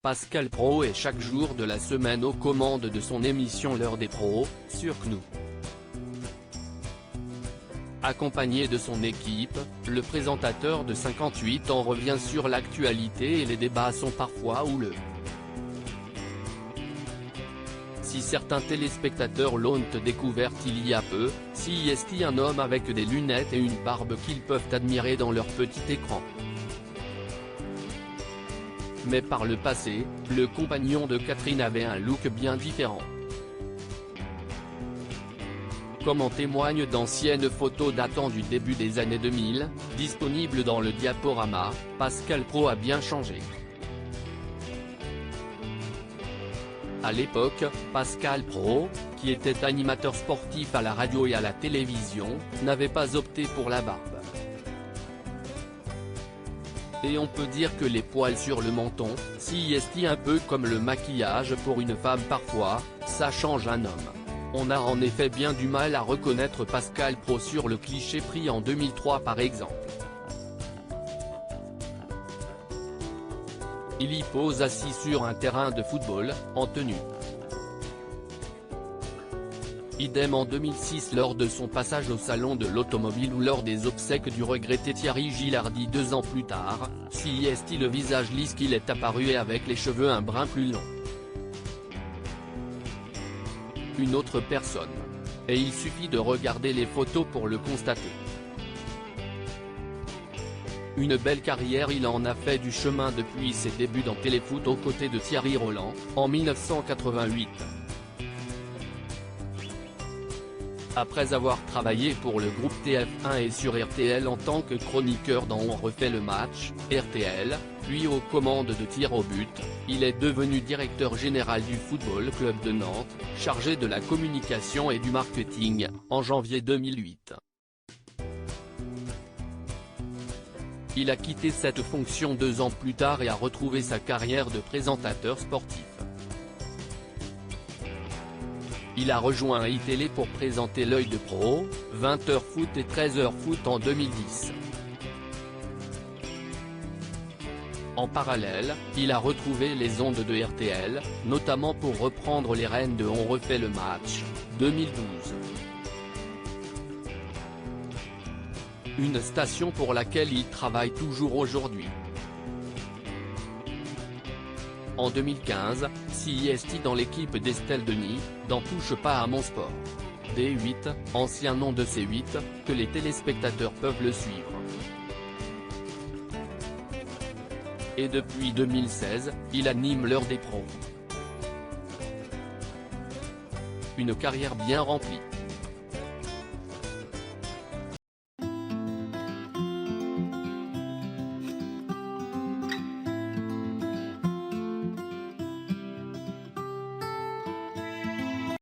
Pascal Praud est chaque jour de la semaine aux commandes de son émission L'heure des pros, sur CNOO. Accompagné de son équipe, le présentateur de 58 ans revient sur l'actualité et les débats sont parfois houleux. Si certains téléspectateurs l'ont découverte il y a peu, si est-il un homme avec des lunettes et une barbe qu'ils peuvent admirer dans leur petit écran. Mais par le passé, le compagnon de Catherine avait un look bien différent. Comme en témoignent d'anciennes photos datant du début des années 2000, disponibles dans le diaporama, Pascal Praud a bien changé. À l'époque, Pascal Praud, qui était animateur sportif à la radio et à la télévision, n'avait pas opté pour la barbe. Et on peut dire que les poils sur le menton, si est un peu comme le maquillage pour une femme parfois, ça change un homme. On a en effet bien du mal à reconnaître Pascal Praud sur le cliché pris en 2003 par exemple. Il y pose assis sur un terrain de football, en tenue. Idem en 2006 lors de son passage au salon de l'automobile ou lors des obsèques du regretté Thierry Gilardi 2 ans plus tard, si est le visage lisse qu'il est apparu et avec les cheveux un brin plus longs. Une autre personne. Et il suffit de regarder les photos pour le constater. Une belle carrière, il en a fait du chemin depuis ses débuts dans Téléfoot aux côtés de Thierry Roland, en 1988. Après avoir travaillé pour le groupe TF1 et sur RTL en tant que chroniqueur dans On refait le match, RTL, puis aux commandes de tir au but, il est devenu directeur général du Football Club de Nantes, chargé de la communication et du marketing, en janvier 2008. Il a quitté cette fonction 2 ans plus tard et a retrouvé sa carrière de présentateur sportif. Il a rejoint iTélé pour présenter L'œil de Praud, 20h foot et 13h foot en 2010. En parallèle, il a retrouvé les ondes de RTL, notamment pour reprendre les rênes de On refait le match, 2012. Une station pour laquelle il travaille toujours aujourd'hui. En 2015, si est dans l'équipe d'Estelle Denis, dans Touche pas à mon sport. D8, ancien nom de C8, que les téléspectateurs peuvent le suivre. Et depuis 2016, il anime L'heure des pros. Une carrière bien remplie.